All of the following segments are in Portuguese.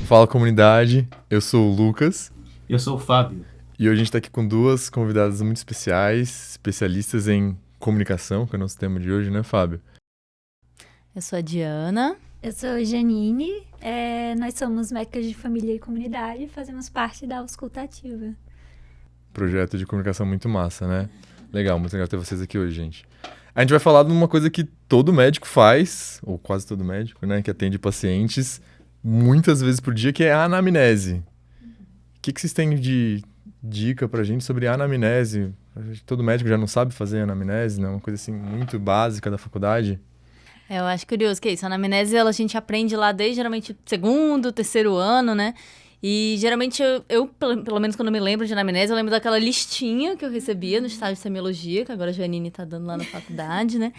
Fala comunidade, eu sou o Lucas. Eu sou o Fábio. E hoje a gente está aqui com duas convidadas muito especiais, especialistas em comunicação, que é o nosso tema de hoje, né, Fábio? Eu sou a Diana. Eu sou a Janine. Nós somos médicas de família e comunidade e fazemos parte da Auscultativa. Projeto de comunicação muito massa, né? Legal, muito legal ter vocês aqui hoje, gente. A gente vai falar de uma coisa que todo médico faz, ou quase todo médico, né, que atende pacientes muitas vezes por dia, que é a anamnese. O que vocês têm de dica pra gente sobre a anamnese? Todo médico já não sabe fazer anamnese, né? Uma coisa assim muito básica da faculdade. Eu acho curioso que é isso. A anamnese, a gente aprende lá desde geralmente segundo, terceiro ano, né? E geralmente eu, pelo menos quando eu me lembro de anamnese, eu lembro daquela listinha que eu recebia no estágio de semiologia, que agora a Janine tá dando lá na faculdade, né?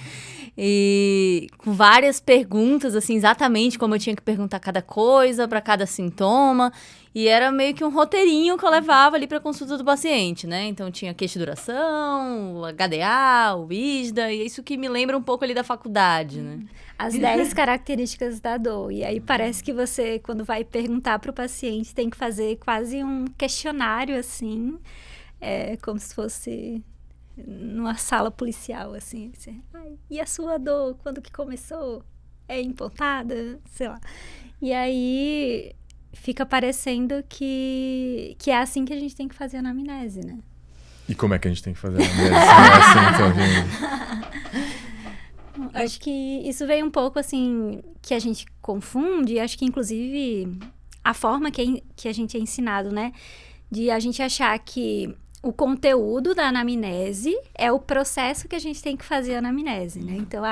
E com várias perguntas, assim, exatamente como eu tinha que perguntar cada coisa para cada sintoma. E era meio que um roteirinho que eu levava ali para consulta do paciente, né? Então tinha queixa de duração, o HDA, o ISDA, e é isso que me lembra um pouco ali da faculdade, né? As 10 características da dor. E aí parece que você, quando vai perguntar para o paciente, tem que fazer quase um questionário, assim, como se fosse numa sala policial, assim. E a sua dor, quando que começou? É impontada? Sei lá. E aí fica parecendo que é assim que a gente tem que fazer a anamnese, né? E como é que a gente tem que fazer a anamnese? Não é assim, então, gente. Acho que isso veio um pouco, assim, que a gente confunde. Acho que, inclusive, a forma que a gente é ensinado, né? De a gente achar que o conteúdo da anamnese é o processo que a gente tem que fazer a anamnese, né? Então,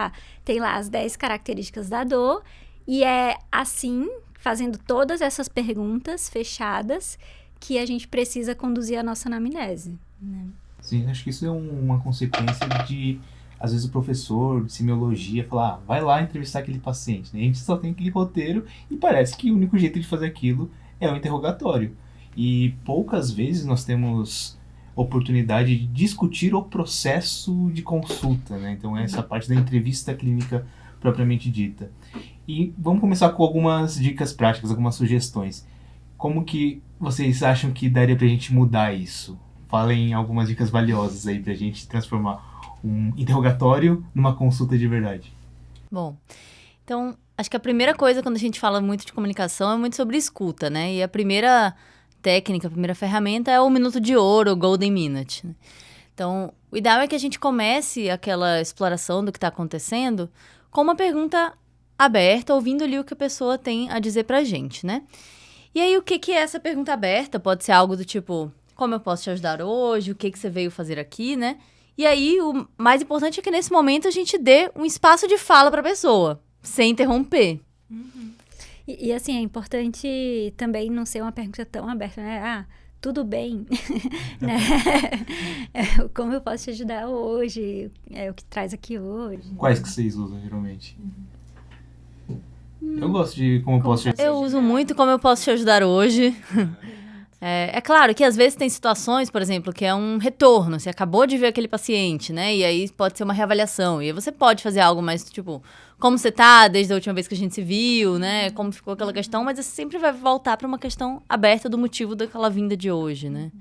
tem lá as 10 características da dor e é assim, fazendo todas essas perguntas fechadas, que a gente precisa conduzir a nossa anamnese, né? Sim, acho que isso é uma consequência de, às vezes, o professor de semiologia falar, vai lá entrevistar aquele paciente, né? A gente só tem aquele roteiro e parece que o único jeito de fazer aquilo é o interrogatório. E poucas vezes nós temos oportunidade de discutir o processo de consulta, né? Então, essa parte da entrevista clínica propriamente dita. E vamos começar com algumas dicas práticas, algumas sugestões. Como que vocês acham que daria pra gente mudar isso? Falem algumas dicas valiosas aí pra gente transformar um interrogatório numa consulta de verdade. Bom, então, acho que a primeira coisa quando a gente fala muito de comunicação é muito sobre escuta, né? E a primeira técnica, a primeira ferramenta é o minuto de ouro, o Golden Minute, né? Então, o ideal é que a gente comece aquela exploração do que está acontecendo com uma pergunta aberta, ouvindo ali o que a pessoa tem a dizer pra gente, né? E aí, o que é essa pergunta aberta? Pode ser algo do tipo, como eu posso te ajudar hoje? O que você veio fazer aqui, né? E aí, o mais importante é que nesse momento a gente dê um espaço de fala pra pessoa, sem interromper. Uhum. E assim, é importante também não ser uma pergunta tão aberta, né? Tudo bem, né? Como eu posso te ajudar hoje? O que traz aqui hoje? Quais que vocês usam, geralmente? Eu gosto de como eu posso te ajudar. Eu uso muito como eu posso te ajudar hoje. É claro que às vezes tem situações, por exemplo, que é um retorno. Você acabou de ver aquele paciente, né? E aí pode ser uma reavaliação. E aí você pode fazer algo mais, tipo, como você tá desde a última vez que a gente se viu, né? Como ficou aquela questão. Mas você sempre vai voltar para uma questão aberta do motivo daquela vinda de hoje, né?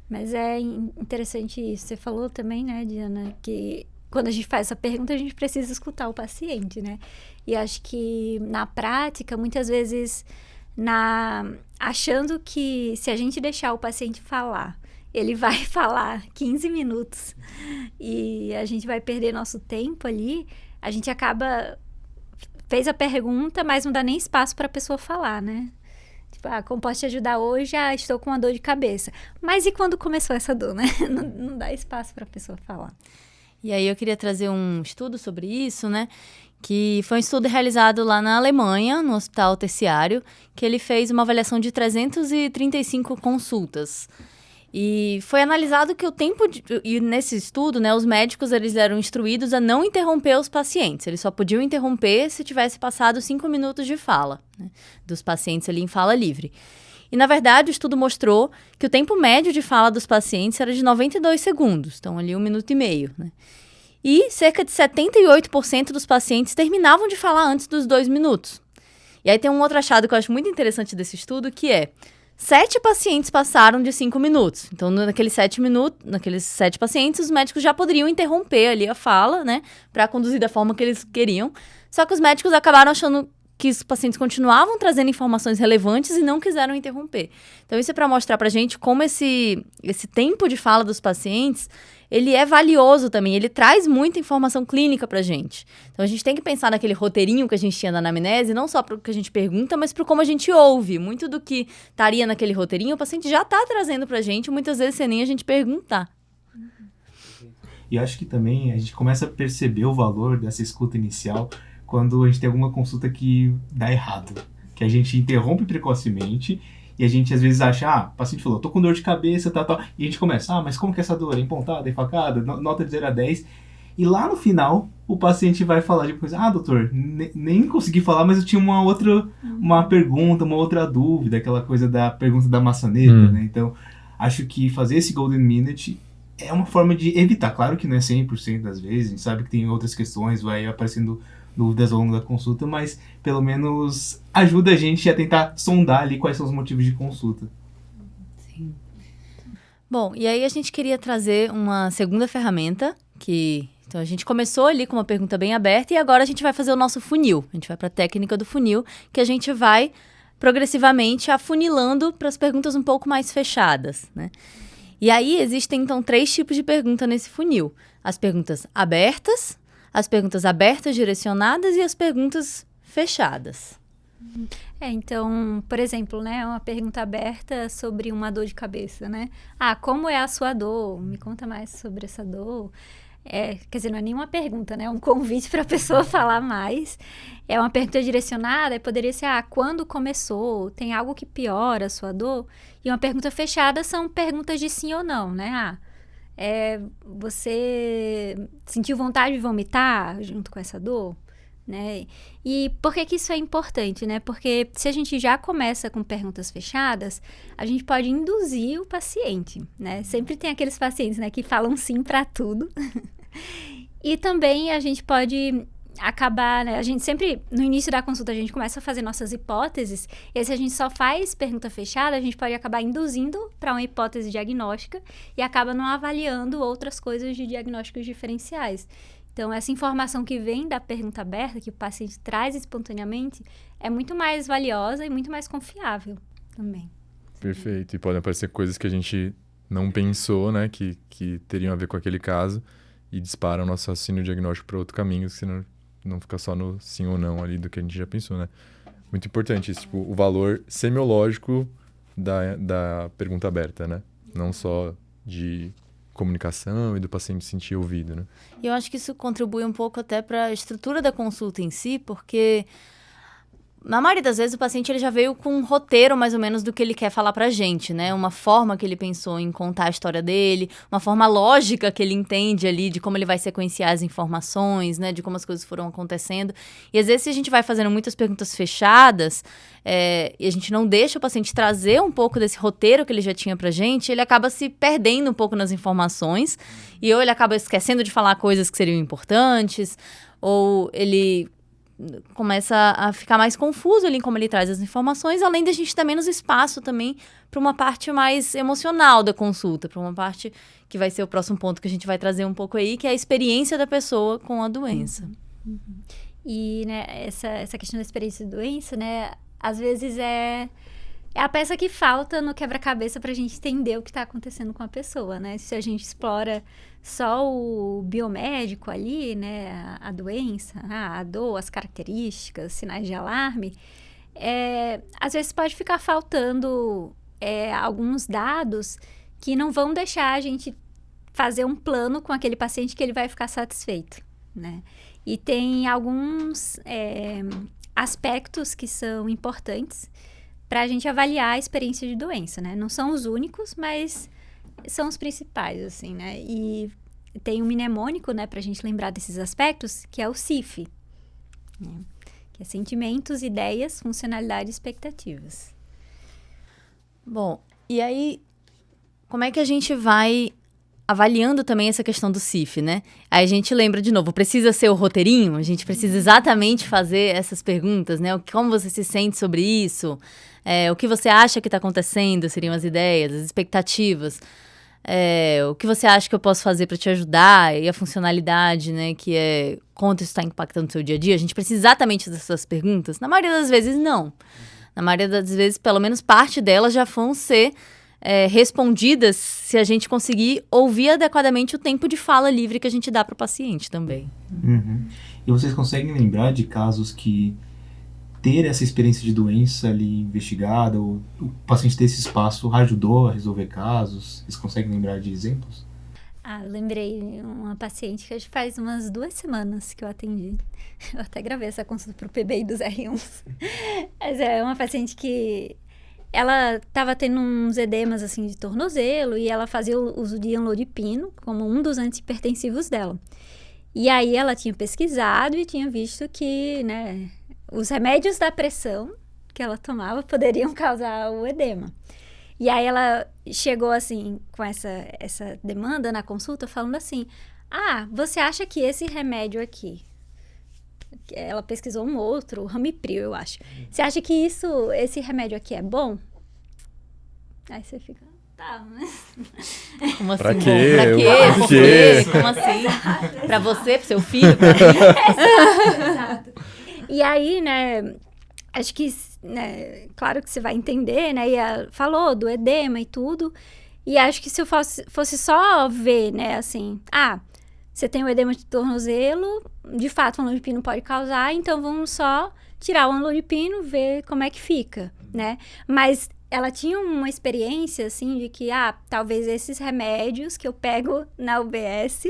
Mas é interessante isso. Você falou também, né, Diana, que quando a gente faz essa pergunta, a gente precisa escutar o paciente, né? E acho que na prática, muitas vezes, achando que se a gente deixar o paciente falar, ele vai falar 15 minutos e a gente vai perder nosso tempo ali, a gente fez a pergunta, mas não dá nem espaço para a pessoa falar, né? Tipo, como posso te ajudar hoje? Estou com uma dor de cabeça. Mas e quando começou essa dor, né? Não dá espaço para a pessoa falar. E aí eu queria trazer um estudo sobre isso, né? Que foi um estudo realizado lá na Alemanha, no Hospital Terciário, que ele fez uma avaliação de 335 consultas. E foi analisado que o tempo e nesse estudo, né, os médicos eles eram instruídos a não interromper os pacientes. Eles só podiam interromper se tivesse passado 5 minutos de fala, né, dos pacientes ali em fala livre. E, na verdade, o estudo mostrou que o tempo médio de fala dos pacientes era de 92 segundos, então ali 1 minuto e meio, né? E cerca de 78% dos pacientes terminavam de falar antes dos 2 minutos. E aí tem um outro achado que eu acho muito interessante desse estudo, que é 7 pacientes passaram de 5 minutos. Então, naqueles 7 pacientes, os médicos já poderiam interromper ali a fala, né? Para conduzir da forma que eles queriam. Só que os médicos acabaram achando que os pacientes continuavam trazendo informações relevantes e não quiseram interromper. Então, isso é para mostrar pra gente como esse tempo de fala dos pacientes, ele é valioso também, ele traz muita informação clínica pra gente. Então, a gente tem que pensar naquele roteirinho que a gente tinha na anamnese, não só pro que a gente pergunta, mas pro como a gente ouve. Muito do que estaria naquele roteirinho, o paciente já tá trazendo pra gente, muitas vezes sem nem a gente perguntar. E acho que também a gente começa a perceber o valor dessa escuta inicial quando a gente tem alguma consulta que dá errado, que a gente interrompe precocemente e a gente às vezes acha, o paciente falou, tô com dor de cabeça, tal, e a gente começa, mas como que é essa dor? É empontada, é facada, nota de 0 a 10, e lá no final o paciente vai falar depois, doutor, nem consegui falar, mas eu tinha uma pergunta, uma outra dúvida, aquela coisa da pergunta da maçaneta, né? Então, acho que fazer esse Golden Minute é uma forma de evitar, claro que não é 100% das vezes, a gente sabe que tem outras questões, vai aparecendo dúvidas ao longo da consulta, mas pelo menos ajuda a gente a tentar sondar ali quais são os motivos de consulta. Sim. Bom, e aí a gente queria trazer uma segunda ferramenta, então a gente começou ali com uma pergunta bem aberta e agora a gente vai fazer o nosso funil. A gente vai para a técnica do funil, que a gente vai progressivamente afunilando para as perguntas um pouco mais fechadas, né? E aí existem então 3 tipos de pergunta nesse funil. As perguntas abertas, as perguntas abertas direcionadas e as perguntas fechadas. Então, por exemplo, né, uma pergunta aberta sobre uma dor de cabeça, né? Como é a sua dor? Me conta mais sobre essa dor. Quer dizer, não é nenhuma pergunta, né? É um convite para a pessoa falar mais. É uma pergunta direcionada e poderia ser, quando começou? Tem algo que piora a sua dor? E uma pergunta fechada são perguntas de sim ou não, né? Você sentiu vontade de vomitar junto com essa dor? Né? E por que isso é importante, né? Porque se a gente já começa com perguntas fechadas, a gente pode induzir o paciente, né? Sempre tem aqueles pacientes, né, que falam sim para tudo. E também a gente pode acabar, né? A gente sempre, no início da consulta, a gente começa a fazer nossas hipóteses, e aí se a gente só faz pergunta fechada, a gente pode acabar induzindo para uma hipótese diagnóstica e acaba não avaliando outras coisas de diagnósticos diferenciais. Então, essa informação que vem da pergunta aberta, que o paciente traz espontaneamente, é muito mais valiosa e muito mais confiável também. Perfeito. E podem aparecer coisas que a gente não pensou, né, que teriam a ver com aquele caso e disparam o nosso raciocínio diagnóstico para outro caminho, senão não fica só no sim ou não ali do que a gente já pensou, né? Muito importante isso, o valor semiológico da pergunta aberta, né? Não só de comunicação e do paciente se sentir ouvido, né? E eu acho que isso contribui um pouco até para a estrutura da consulta em si, porque na maioria das vezes o paciente ele já veio com um roteiro mais ou menos do que ele quer falar pra gente, né? Uma forma que ele pensou em contar a história dele, uma forma lógica que ele entende ali de como ele vai sequenciar as informações, né? De como as coisas foram acontecendo. E às vezes se a gente vai fazendo muitas perguntas fechadas e a gente não deixa o paciente trazer um pouco desse roteiro que ele já tinha pra gente, ele acaba se perdendo um pouco nas informações e ou ele acaba esquecendo de falar coisas que seriam importantes, ou ele começa a ficar mais confuso ali em como ele traz as informações, além de a gente ter menos espaço também para uma parte mais emocional da consulta, para uma parte que vai ser o próximo ponto que a gente vai trazer um pouco aí, que é a experiência da pessoa com a doença. E, né, essa questão da experiência da doença, né, às vezes é a peça que falta no quebra-cabeça para a gente entender o que está acontecendo com a pessoa, né? Se a gente explora só o biomédico ali, né? A doença, a dor, as características, sinais de alarme, às vezes pode ficar faltando alguns dados que não vão deixar a gente fazer um plano com aquele paciente que ele vai ficar satisfeito, né? E tem alguns aspectos que são importantes para a gente avaliar a experiência de doença, né? Não são os únicos, mas são os principais, assim, né? E tem um mnemônico, né, para a gente lembrar desses aspectos, que é o CIF, né? Que é sentimentos, ideias, funcionalidade e expectativas. Bom, e aí, como é que a gente vai avaliando também essa questão do CIF, né? Aí a gente lembra de novo, precisa ser o roteirinho? A gente precisa exatamente fazer essas perguntas, né? Como você se sente sobre isso? O que você acha que está acontecendo? Seriam as ideias, as expectativas. O que você acha que eu posso fazer para te ajudar? E a funcionalidade, né? Que é quanto isso está impactando o seu dia a dia. A gente precisa exatamente dessas perguntas? Na maioria das vezes, não. Na maioria das vezes, pelo menos parte delas já vão ser respondidas se a gente conseguir ouvir adequadamente o tempo de fala livre que a gente dá para o paciente também. Uhum. E vocês conseguem lembrar de casos que ter essa experiência de doença ali investigada, ou o paciente ter esse espaço ajudou a resolver casos? Vocês conseguem lembrar de exemplos? Lembrei uma paciente que faz umas 2 semanas que eu atendi. Eu até gravei essa consulta pro PBI dos R1s. Mas é uma paciente que ela estava tendo uns edemas assim de tornozelo e ela fazia o uso de amlodipino como um dos antihipertensivos dela. E aí ela tinha pesquisado e tinha visto que, né, os remédios da pressão que ela tomava poderiam causar o edema. E aí ela chegou assim com essa demanda na consulta falando assim: você acha que esse remédio aqui, ela pesquisou um outro, o Ramipril, eu acho. Você acha que esse remédio aqui é bom? Aí você fica, mas... Como assim? Pra quê? Pra quê? Pra Por quê? quê? Como assim? Pra você, pro seu filho, pra mim? Exato. E aí, né, acho que, né, claro que você vai entender, né, e ela falou do edema e tudo, e acho que se eu fosse só ver, né, assim, você tem o edema de tornozelo, de fato o amlodipino pode causar, então vamos só tirar o amlodipino, ver como é que fica, né, mas ela tinha uma experiência, assim, de que, talvez esses remédios que eu pego na UBS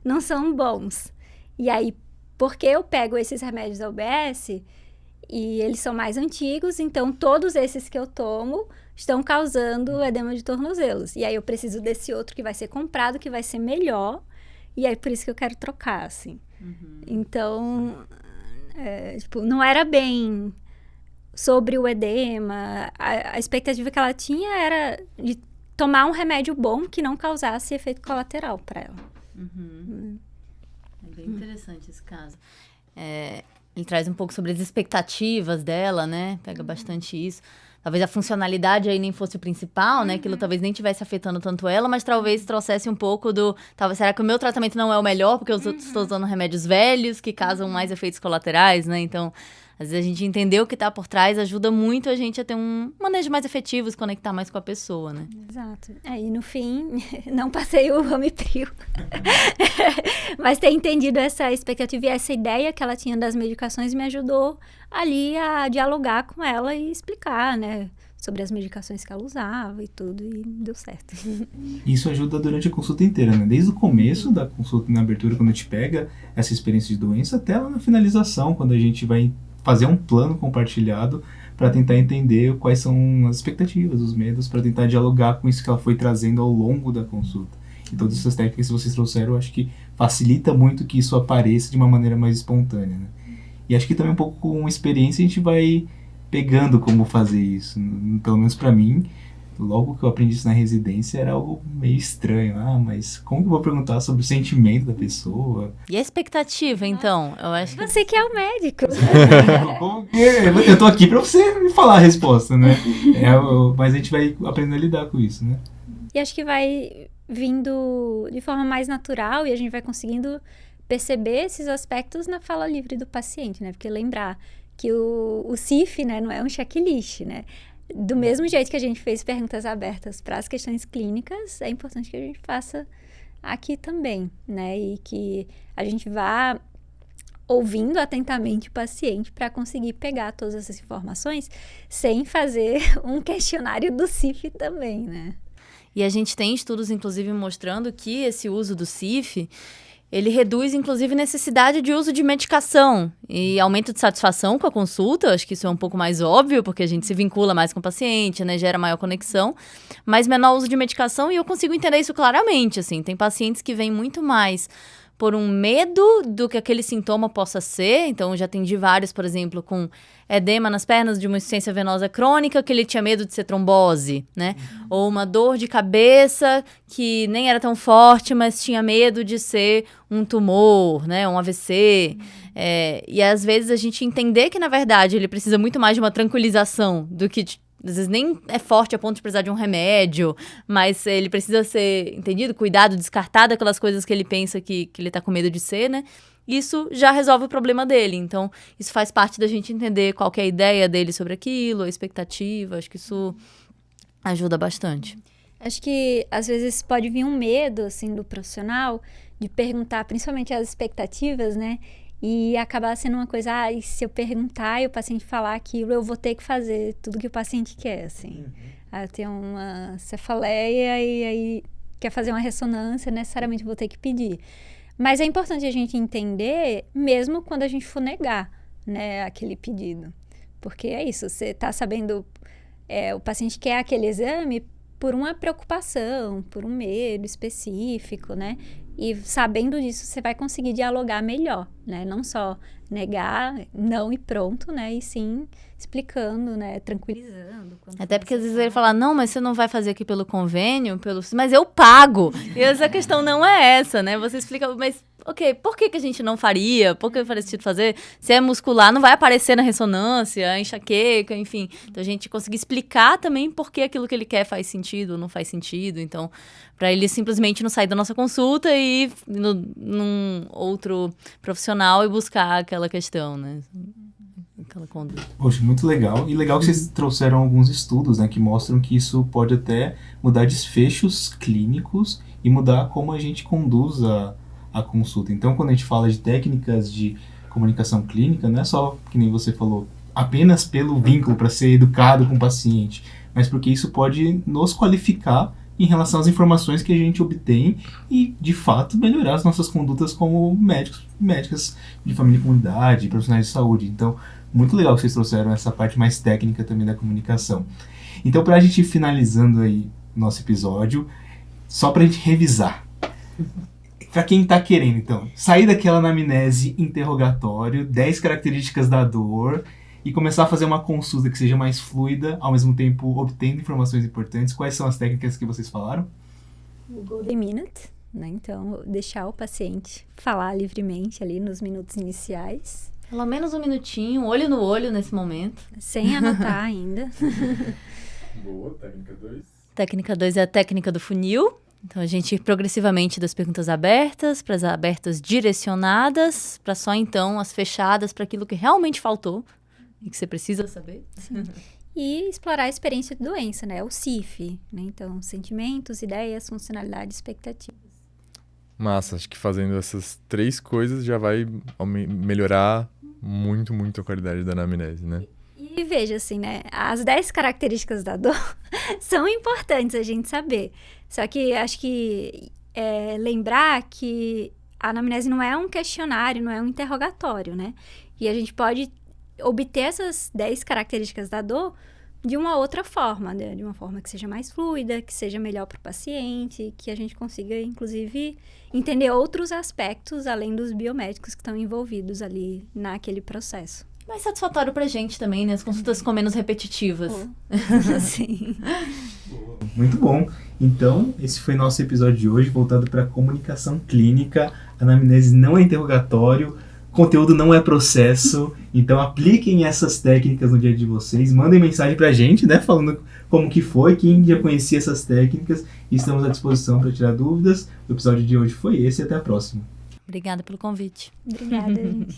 não são bons, e aí, porque eu pego esses remédios da UBS e eles são mais antigos, então todos esses que eu tomo estão causando edema de tornozelos. E aí eu preciso desse outro que vai ser comprado, que vai ser melhor, e aí por isso que eu quero trocar, assim. Uhum. Então, não era bem sobre o edema. A expectativa que ela tinha era de tomar um remédio bom que não causasse efeito colateral para ela. Uhum. É bem interessante esse caso. Ele traz um pouco sobre as expectativas dela, né? Pega bastante isso. Talvez a funcionalidade aí nem fosse o principal, né? Aquilo talvez nem estivesse afetando tanto ela, mas talvez trouxesse um pouco será que o meu tratamento não é o melhor porque eu estou usando remédios velhos que causam mais efeitos colaterais, né? Então, às vezes a gente entender o que está por trás ajuda muito a gente a ter um manejo mais efetivo, se conectar mais com a pessoa, né? Exato. E no fim, não passei o Ramipril. Mas ter entendido essa expectativa e essa ideia que ela tinha das medicações me ajudou ali a dialogar com ela e explicar, né? Sobre as medicações que ela usava e tudo, e deu certo. Isso ajuda durante a consulta inteira, né? Desde o começo da consulta, na abertura, quando a gente pega essa experiência de doença, até lá na finalização, quando a gente vai fazer um plano compartilhado para tentar entender quais são as expectativas, os medos, para tentar dialogar com isso que ela foi trazendo ao longo da consulta. E todas essas técnicas que vocês trouxeram, eu acho que facilita muito que isso apareça de uma maneira mais espontânea, né? E acho que também um pouco com experiência a gente vai pegando como fazer isso. Pelo menos para mim, logo que eu aprendi isso na residência era algo meio estranho. Mas como que eu vou perguntar sobre o sentimento da pessoa? E a expectativa, então? Eu acho que... Você que é o médico. Como que eu tô aqui pra você me falar a resposta, né? Mas a gente vai aprendendo a lidar com isso, né? E acho que vai vindo de forma mais natural e a gente vai conseguindo perceber esses aspectos na fala livre do paciente, né? Porque lembrar que o CIF, né, não é um checklist, né? Do mesmo jeito que a gente fez perguntas abertas para as questões clínicas, é importante que a gente faça aqui também, né? E que a gente vá ouvindo atentamente o paciente para conseguir pegar todas essas informações sem fazer um questionário do CIF também, né? E a gente tem estudos, inclusive, mostrando que esse uso do CIF, ele reduz, inclusive, necessidade de uso de medicação e aumento de satisfação com a consulta. Acho que isso é um pouco mais óbvio, porque a gente se vincula mais com o paciente, né? Gera maior conexão, mas menor uso de medicação, e eu consigo entender isso claramente, assim. Tem pacientes que vêm muito mais por um medo do que aquele sintoma possa ser. Então, eu já atendi vários, por exemplo, com edema nas pernas de uma insuficiência venosa crônica, que ele tinha medo de ser trombose, né? Ou uma dor de cabeça que nem era tão forte, mas tinha medo de ser um tumor, né? Um AVC. E às vezes a gente entender que, na verdade, ele precisa muito mais de uma tranquilização do que... Às vezes nem é forte a ponto de precisar de um remédio, mas ele precisa ser entendido, cuidado, descartado aquelas coisas que ele pensa que ele tá com medo de ser, né? Isso já resolve o problema dele. Então, isso faz parte da gente entender qual que é a ideia dele sobre aquilo, a expectativa. Acho que isso ajuda bastante. Acho que, às vezes, pode vir um medo, assim, do profissional de perguntar, principalmente as expectativas, né? E acabar sendo uma coisa, e se eu perguntar e o paciente falar aquilo, eu vou ter que fazer tudo que o paciente quer, assim. Eu tenho uma cefaleia e aí quer fazer uma ressonância, necessariamente vou ter que pedir. Mas é importante a gente entender, mesmo quando a gente for negar, né, aquele pedido. Porque é isso, você está sabendo, o paciente quer aquele exame por uma preocupação, por um medo específico, né? E sabendo disso, você vai conseguir dialogar melhor, né? Não só negar, não e pronto, né? E sim explicando, né? Tranquilizando. Até porque às vezes ele fala, não, mas você não vai fazer aqui pelo convênio, mas eu pago. E essa questão não é essa, né? Você explica, mas ok, por que a gente não faria? Por que faria sentido fazer? Se é muscular, não vai aparecer na ressonância, enxaqueca, enfim. Então, a gente conseguir explicar também por que aquilo que ele quer faz sentido ou não faz sentido. Então, para ele simplesmente não sair da nossa consulta e ir num outro profissional e buscar aquela questão, né? Aquela conduta. Poxa, muito legal. E legal que vocês trouxeram alguns estudos, né, que mostram que isso pode até mudar desfechos clínicos e mudar como a gente conduz a consulta. Então, quando a gente fala de técnicas de comunicação clínica, não é só, que nem você falou, apenas pelo vínculo para ser educado com o paciente, mas porque isso pode nos qualificar em relação às informações que a gente obtém e, de fato, melhorar as nossas condutas como médicas de família e comunidade, profissionais de saúde. Então, muito legal que vocês trouxeram essa parte mais técnica também da comunicação. Então, para a gente ir finalizando aí nosso episódio, só para a gente revisar. Para quem está querendo, então, sair daquela anamnese interrogatório, 10 características da dor, e começar a fazer uma consulta que seja mais fluida, ao mesmo tempo obtendo informações importantes. Quais são as técnicas que vocês falaram? O Golden Minute, né? Então, deixar o paciente falar livremente ali nos minutos iniciais. Pelo menos um minutinho, olho no olho nesse momento. Sem anotar ainda. Boa, técnica 2. Técnica 2 é a técnica do funil. Então, a gente ir progressivamente das perguntas abertas para as abertas direcionadas, para só então as fechadas para aquilo que realmente faltou e que você precisa saber. Sim. E explorar a experiência de doença, né? O CIF, né? Então, sentimentos, ideias, funcionalidade, expectativas. Massa, acho que fazendo essas 3 coisas já vai melhorar muito, muito a qualidade da anamnese, né? E veja assim, né? As 10 características da dor são importantes a gente saber. Só que acho que lembrar que a anamnese não é um questionário, não é um interrogatório, né? E a gente pode obter essas 10 características da dor de uma outra forma, né? De uma forma que seja mais fluida, que seja melhor para o paciente, que a gente consiga, inclusive, entender outros aspectos além dos biomédicos que estão envolvidos ali naquele processo. Mais satisfatório pra gente também, né? As consultas ficam menos repetitivas. Sim. Muito bom. Então, esse foi nosso episódio de hoje, voltado para comunicação clínica. A anamnese não é interrogatório, conteúdo não é processo. Então, apliquem essas técnicas no dia de vocês. Mandem mensagem pra gente, né? Falando como que foi, quem já conhecia essas técnicas. E estamos à disposição para tirar dúvidas. O episódio de hoje foi esse e até a próxima. Obrigada pelo convite. Obrigada, gente.